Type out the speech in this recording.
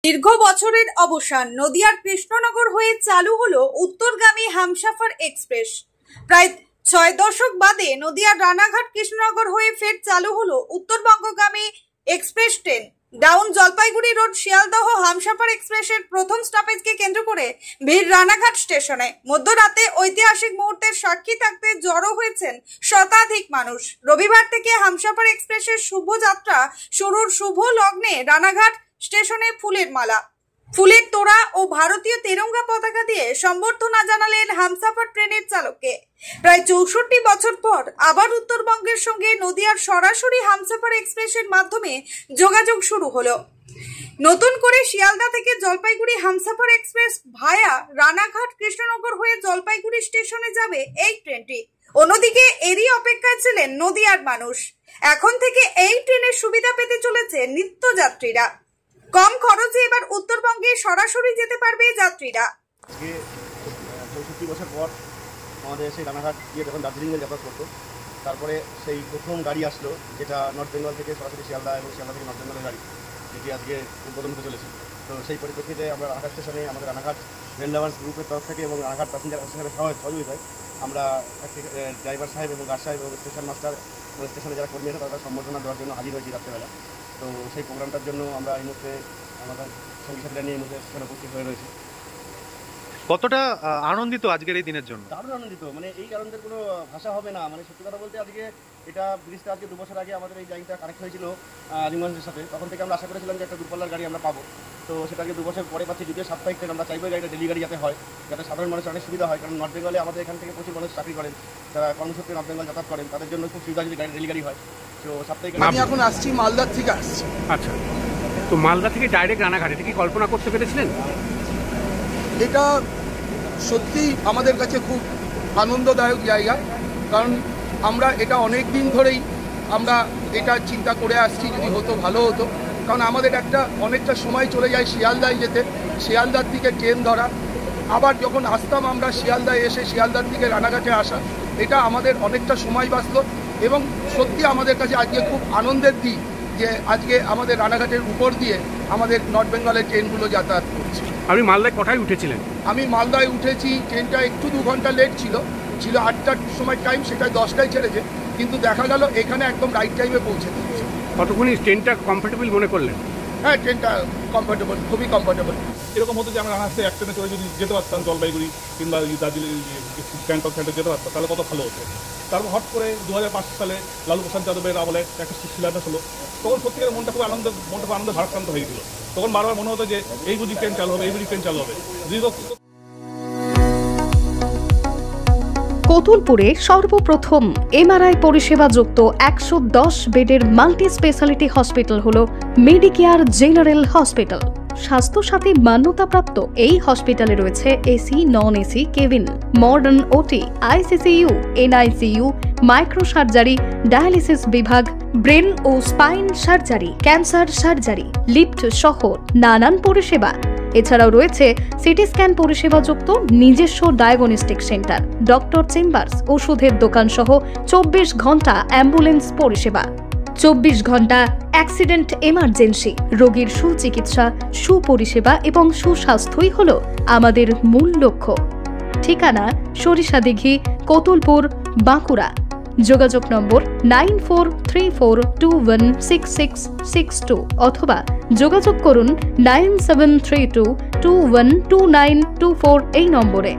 দীর্ঘ বছরের অবসান নদিয়ার কৃষ্ণনগর হয়ে চালু হলো উত্তরগামী হামসাফার এক্সপ্রেস। প্রায় 6 দশক বাদে নদিয়ার রানাঘাট কৃষ্ণনগর হয়ে ফের চালু হলো উত্তরবঙ্গগামী express train. Down Jalpaiguri road Sealdah Humsafar এক্সপ্রেসের প্রথম স্টপেজকে কেন্দ্র করে ভিড় রানাঘাট স্টেশনে। মধ্যরাতে ঐতিহাসিক মুহূর্তের সাক্ষী থাকতে জড়ো হয়েছেন শতাধিক মানুষ। রবিবার থেকে হামসাফার এক্সপ্রেসের শুভ যাত্রা শুরুর শুভ লগ্নে রানাঘাট স্টেশনে ফুলের মালা, ফুলের তোড়া ও ভারতীয় তেরঙ্গা পতাকা দিয়ে সম্বর্ধনা জানালেন হামসাফার ট্রেনের চালককে। প্রায় 64 বছর পর আবার উত্তরবঙ্গের সঙ্গে নদিয়ার সরাসরি হামসাফার এক্সপ্রেসের মাধ্যমে যোগাযোগ শুরু হলো। নতুন করে শিয়ালদা থেকে জলপাইগুড়ি হামসাফার এক্সপ্রেস ভায়া রানাঘাট কৃষ্ণনগর হয়ে জলপাইগুড়ি স্টেশনে যাবে এই ট্রেনটি। অন্যদিকে এরই অপেক্ষায় ছিলেন নদিয়ার মানুষ। এখন থেকে এই ট্রেনের সুবিধা পেতে চলেছে নিত্যযাত্রীরা। কম খরচে এবার উত্তরবঙ্গে সরাসরি যেতে পারবে যাত্রীরা। 64 বছর পর আমাদের সেই রানাঘাট গিয়ে যখন দার্জিলিংয়ে যাতায়াত করতো, তারপরে সেই প্রথম গাড়ি আসলো যেটা নর্থ বেঙ্গল থেকে সরাসরি শিয়ালদা এবং শিয়ালদা থেকে নর্থ বেঙ্গলের গাড়ি, যেটি আজকে উদ্বোধন হতে চলেছে। তো সেই পরিপ্রেক্ষিতে আমরা রানাঘাট স্টেশনে আমাদের রানাঘাট রেল লাভার্স গ্রুপের তরফ থেকে এবং রানাঘাট প্যাসেঞ্জার অ্যাসোসিয়েশনের সহযোগিতায় আমরা ড্রাইভার সাহেব এবং গার্ড সাহেব এবং স্টেশন মাস্টার স্টেশনে যারা কর্মী আছে তারা সম্বর্ধনা দেওয়ার জন্য হাজির হয়েছি রাত্রেবেলা। তো সেই প্রোগ্রামটার জন্য আমরা এই মুহূর্তে আমাদের সঙ্গী সাথীরা নিয়ে এই মুহূর্তে স্টেশনে উপস্থিত হয়ে রয়েছে। কতটা আনন্দিত আজকের এই দিনের জন্য? দারুণ আনন্দিত, মানে এই আনন্দের কোনো ভাষা হবে না। মানে সত্যি কথা বলতে আজকে এটা ব্রিজটা আজকে 2 বছর আগে আমাদের এই লাইনটা কানেক্ট হয়েছিল আলিগঞ্জের সাথে। তখন থেকে আমরা আশা করেছিলাম যে একটা দূরপাল্লার গাড়ি আমরা পাবো। তো সেটাকে 2 বছর পরে পাচ্ছি। যদিও সাপ্তাহিক ট্রেন, আমরা চাইবো গাড়িটা ডেলি গাড়ি যাতে হয়, যাতে সাধারণ মানুষের অনেক সুবিধা হয়। কারণ নর্থ বেঙ্গলে আমাদের এখান থেকে প্রচুর মানুষ চাকরি করেন, যারা কর্মসূত্রে নর্থ বেঙ্গল যাতায়াত করেন, তাদের জন্য খুব সুবিধা যদি গাড়ি ডেলি গাড়ি হয়। তো সাপ্তাহিক আমি এখন আসছি মালদার থেকে আসছি। আচ্ছা, তো মালদা থেকে ডাইরেক্ট রানাঘাট, এটা কি কল্পনা করতে পেরেছিলেন? এটা সত্যি আমাদের কাছে খুব আনন্দদায়ক জায়গা, কারণ আমরা এটা অনেক দিন ধরেই আমরা এটা চিন্তা করে আসছি যদি হতো ভালো হতো। কারণ আমাদের অনেকটা সময় চলে যায় শিয়ালদায় যেতে, শিয়ালদার থেকে ট্রেন ধরা, আবার যখন আসতাম আমরা শিয়ালদায় এসে শিয়ালদার থেকে রানাঘাটে আসা, এটা আমাদের অনেকটা সময় বাঁচত। এবং সত্যি আমাদের কাছে আজকে খুব আনন্দের দিক যে আজকে আমাদের রানাঘাটের উপর দিয়ে আমাদের নর্থ বেঙ্গলের ট্রেনগুলো যাতায়াত করছে। আপনি মালদায় কটায় উঠেছিলেন? আমি মালদায় উঠেছি, ট্রেনটা একটু 2 ঘন্টা লেট ছিল 8টার সময় টাইম, সেটা 10টায় ছেড়েছে, কিন্তু দেখা গেল এখানে একদম রাইট টাইমে পৌঁছে দিয়েছে। কতক্ষণ ট্রেনটা কমফোর্টেবল মনে করলেন? হ্যাঁ, ট্রেনটা কমফোর্টেবল, খুবই কমফোর্টেবল। এরকম হতো যে আমরা রানাঘাটে এক ট্রেনে চড়ে যদি যেতে পারতাম জলপাইগুড়ি কিংবা দার্জিলিং গ্যাংটক যেতে পারতাম, তাহলে কত ভালো হতো। তারপর হট করে 2005 সালে লালু প্রসাদ যাদবের আমলে একটা শিলান্যাস হলো। তখন সত্যিকার মনটা খুব আনন্দ ভারাক্রান্ত হয়ে গেছিল। তখন বারবার মনে হতো যে এই বুঝি ট্রেন চালু হবে, এই বুঝি ট্রেন চালু হবে। কতুলপুরে সর্বপ্রথম এমআরআই পরিষেবা যুক্ত 110 বেডের মাল্টি স্পেশালিটি হসপিটাল হল মেডিকেয়ার জেনারেল হসপিটাল। স্বাস্থ্যসাথী মান্যতাপ্রাপ্ত এই হসপিটালে রয়েছে AC, non AC cabin, modern OT, ICCU, NICU, micro surgery, dialysis বিভাগ, ব্রেন ও spine surgery, cancer surgery, lift সহ নানান পরিষেবা। এছাড়াও রয়েছে সিটি স্ক্যান পরিষেবা যুক্ত নিজস্ব ডায়াগনস্টিক সেন্টার, ডক্টর চেম্বার্স, ওষুধের দোকান সহ 24 ঘন্টা অ্যাম্বুলেন্স পরিষেবা। 24 ঘন্টা অ্যাক্সিডেন্ট এমার্জেন্সি, রোগীর সুচিকিৎসা, সুপরিষেবা এবং সুস্বাস্থ্যই হল আমাদের মূল লক্ষ্য। ঠিকানা সরিষাদিঘি, কতুলপুর, বাঁকুড়া। যোগাযোগ নম্বর 9434216662 অথবা যোগাযোগ করুন 9732212924 এই নম্বরে।